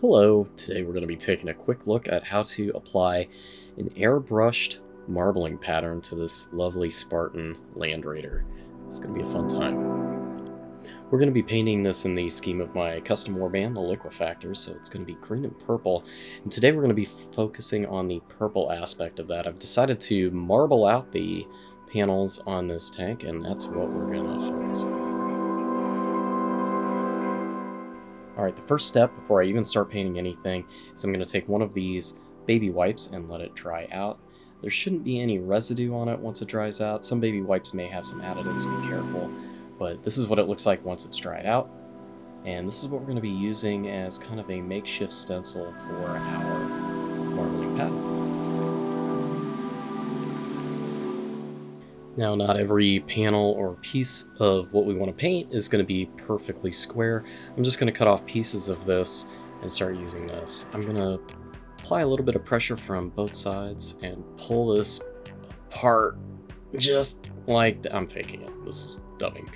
Hello, today we're going to be taking a quick look at how to apply an airbrushed marbling pattern to this lovely Spartan Land Raider. It's going to be a fun time. We're going to be painting this in the scheme of my custom warband, the Liquefactor, so it's going to be green and purple. And today we're going to be focusing on the purple aspect of that. I've decided to marble out the panels on this tank, and that's what we're going to focus on. Alright, the first step before I even start painting anything is I'm going to take one of these baby wipes and let it dry out. There shouldn't be any residue on it once it dries out. Some baby wipes may have some additives, be careful. But this is what it looks like once it's dried out. And this is what we're going to be using as kind of a makeshift stencil for our marbling pattern. Now, not every panel or piece of what we want to paint is going to be perfectly square. I'm just going to cut off pieces of this and start using this. I'm going to apply a little bit of pressure from both sides and pull this apart just like that. I'm faking it. This is dubbing.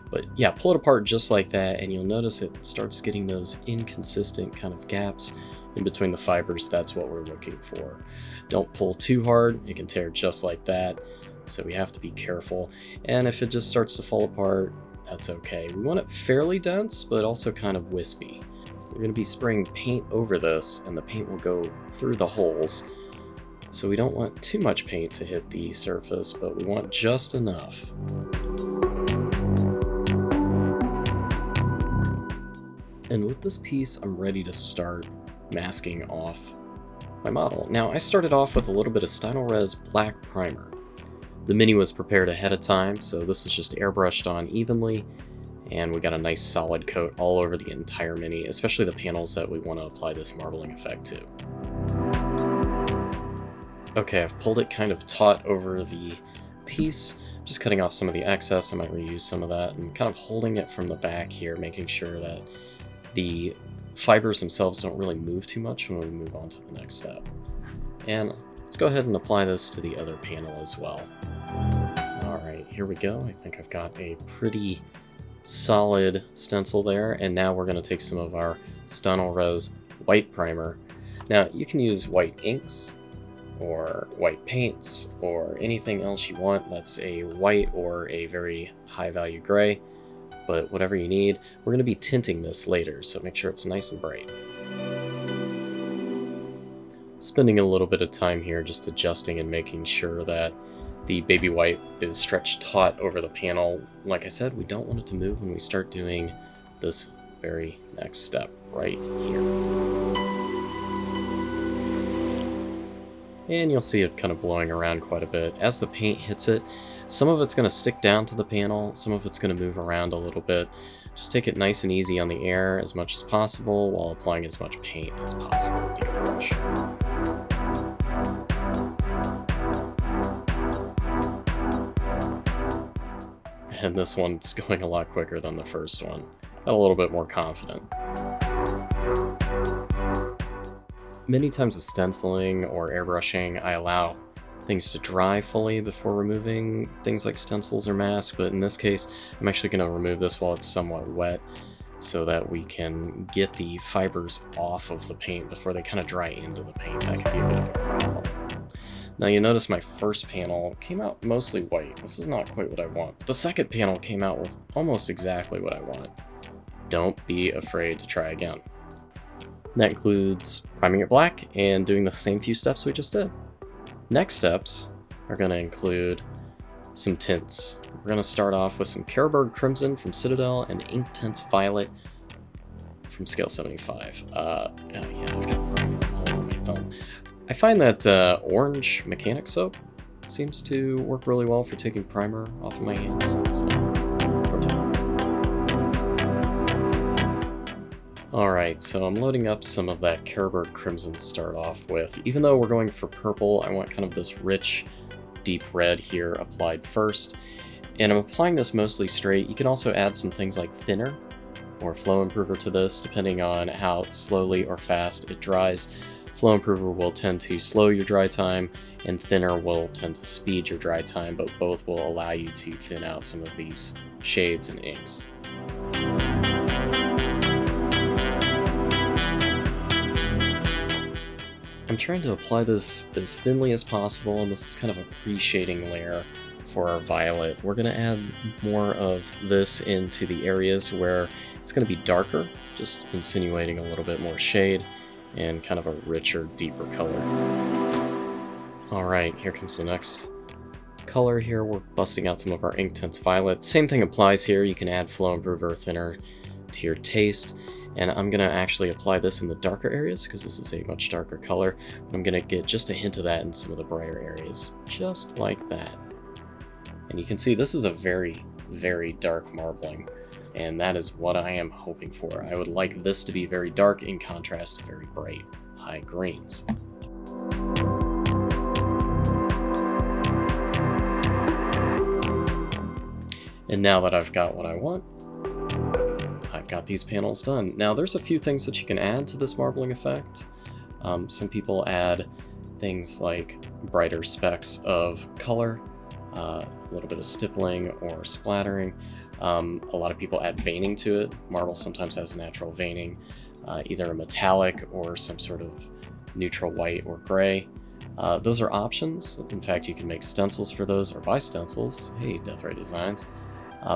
But yeah, pull it apart just like that, and you'll notice it starts getting those inconsistent kind of gaps in between the fibers. That's what we're looking for. Don't pull too hard. It can tear just like that. So we have to be careful, and if it just starts to fall apart, that's okay. We want it fairly dense, but also kind of wispy. We're going to be spraying paint over this, and the paint will go through the holes. So we don't want too much paint to hit the surface, but we want just enough. And with this piece, I'm ready to start masking off my model. Now, I started off with a little bit of Stynylrez black primer. The mini was prepared ahead of time, so this was just airbrushed on evenly, and we got a nice solid coat all over the entire mini, especially the panels that we want to apply this marbling effect to. Okay, I've pulled it kind of taut over the piece, just cutting off some of the excess. I might reuse some of that, and kind of holding it from the back here, making sure that the fibers themselves don't really move too much when we move on to the next step. And let's go ahead and apply this to the other panel as well. Alright, here we go. I think I've got a pretty solid stencil there, and now we're going to take some of our Stynylrez white primer. Now, you can use white inks, or white paints, or anything else you want that's a white or a very high value gray, but whatever you need. We're going to be tinting this later, so make sure it's nice and bright. Spending a little bit of time here just adjusting and making sure that the baby white is stretched taut over the panel. Like I said, we don't want it to move when we start doing this very next step right here. And you'll see it kind of blowing around quite a bit. As the paint hits it, some of it's going to stick down to the panel, some of it's going to move around a little bit. Just take it nice and easy on the air as much as possible while applying as much paint as possible with the airbrush. And this one's going a lot quicker than the first one. Got a little bit more confident. Many times with stenciling or airbrushing, I allow things to dry fully before removing things like stencils or masks, but in this case, I'm actually going to remove this while it's somewhat wet so that we can get the fibers off of the paint before they kind of dry into the paint. That can be a bit of a problem. Now you notice my first panel came out mostly white. This is not quite what I want. The second panel came out with almost exactly what I want. Don't be afraid to try again. That includes priming it black and doing the same few steps we just did. Next steps are going to include some tints. We're going to start off with some Carroburg Crimson from Citadel and Inktense Violet from Scale 75. Oh yeah, I've got primer all over my thumb. I find that orange mechanic soap seems to work really well for taking primer off of my hands. So, Alright, so I'm loading up some of that Carroburg Crimson to start off with. Even though we're going for purple, I want kind of this rich, deep red here applied first. And I'm applying this mostly straight. You can also add some things like thinner or flow improver to this, depending on how slowly or fast it dries. Flow improver will tend to slow your dry time, and thinner will tend to speed your dry time, but both will allow you to thin out some of these shades and inks. I'm trying to apply this as thinly as possible, and this is kind of a pre-shading layer for our violet. We're going to add more of this into the areas where it's going to be darker, just insinuating a little bit more shade and kind of a richer, deeper color. Alright, here comes the next color here. We're busting out some of our Inktense violet. Same thing applies here. You can add Flow Improver thinner to your taste. And I'm going to actually apply this in the darker areas because this is a much darker color. But I'm going to get just a hint of that in some of the brighter areas, just like that. And you can see this is a very, very dark marbling, and that is what I am hoping for. I would like this to be very dark in contrast to very bright, high greens. And now that I've got what I want, I've got these panels done. Now there's a few things that you can add to this marbling effect. Some people add things like brighter specks of color, a little bit of stippling or splattering. A lot of people add veining to it. Marble sometimes has natural veining, either a metallic or some sort of neutral white or gray. Those are options. In fact, you can make stencils for those or buy stencils. Hey, Deathray Designs.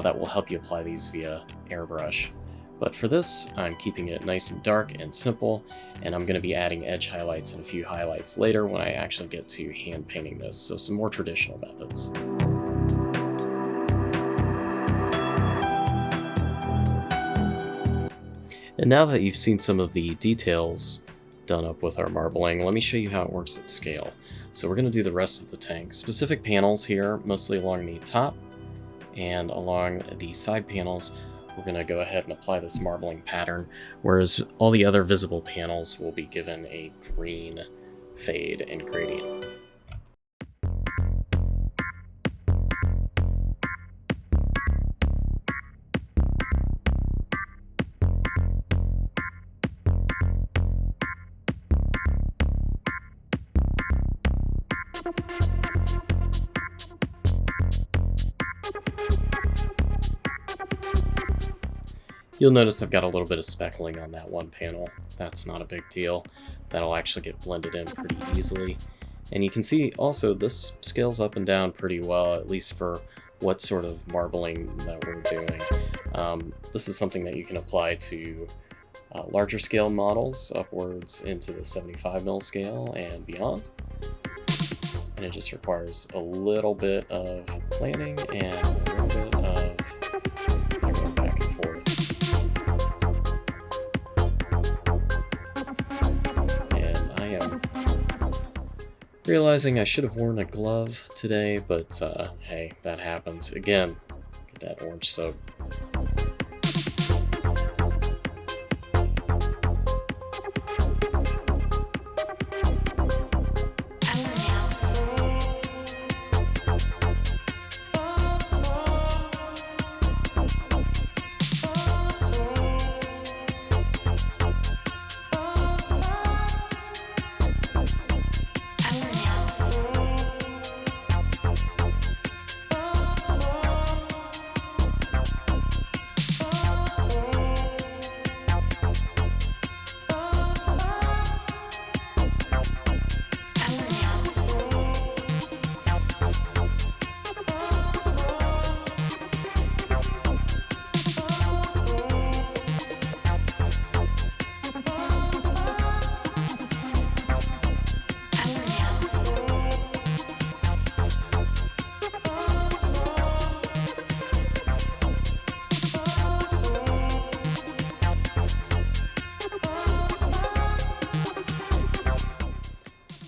That will help you apply these via Airbrush. But for this, I'm keeping it nice and dark and simple, and I'm going to be adding edge highlights and a few highlights later when I actually get to hand painting this, so some more traditional methods. And now that you've seen some of the details done up with our marbling, let me show you how it works at scale. So we're going to do the rest of the tank. Specific panels here, mostly along the top and along the side panels. We're going to go ahead and apply this marbling pattern, whereas all the other visible panels will be given a green fade and gradient. You'll notice I've got a little bit of speckling on that one panel. That's not a big deal. That'll actually get blended in pretty easily. And you can see also this scales up and down pretty well, at least for what sort of marbling that we're doing. This is something that you can apply to larger scale models, upwards into the 75mm scale and beyond. And it just requires a little bit of planning and a little bit of going back and forth. Realizing I should have worn a glove today, but hey, that happens. Again, get that orange soap.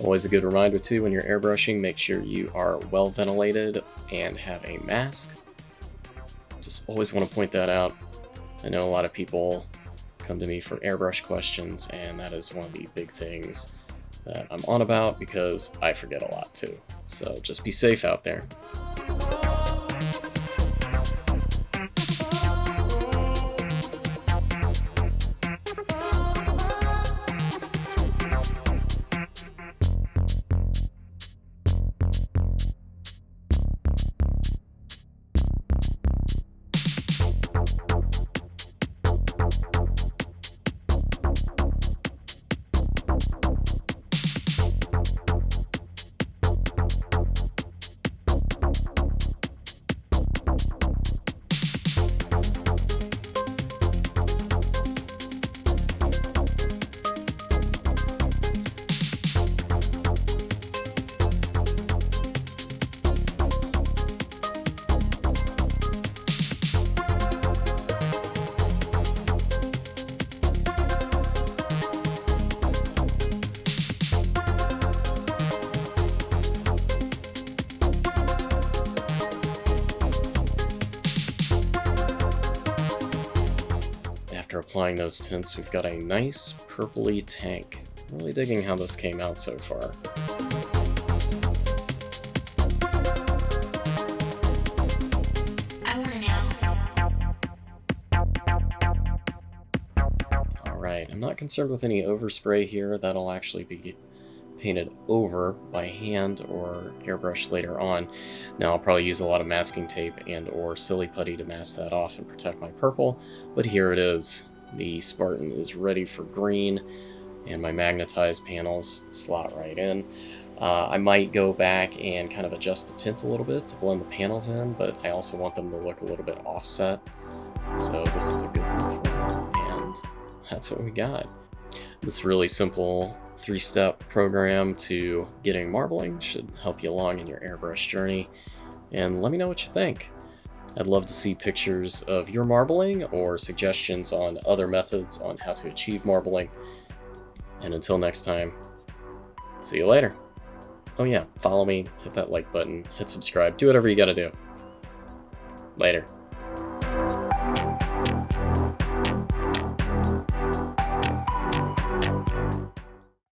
Always a good reminder too, when you're airbrushing, make sure you are well ventilated and have a mask. Just always want to point that out. I know a lot of people come to me for airbrush questions, and that is one of the big things that I'm on about because I forget a lot too. So just be safe out there. applying those tints, we've got a nice purpley tank. Really digging how this came out so far. Alright, I'm not concerned with any overspray here. That'll actually be painted over by hand or airbrush later on. Now I'll probably use a lot of masking tape and or silly putty to mask that off and protect my purple, but here it is. The Spartan is ready for green, and my magnetized panels slot right in. I might go back and kind of adjust the tint a little bit to blend the panels in, but I also want them to look a little bit offset. So this is a good one for them, and that's what we got. This really simple 3-step program to getting marbling should help you along in your airbrush journey, and let me know what you think. I'd love to see pictures of your marbling or suggestions on other methods on how to achieve marbling. And until next time, see you later. Oh yeah, follow me, hit that like button, hit subscribe, do whatever you gotta do. Later.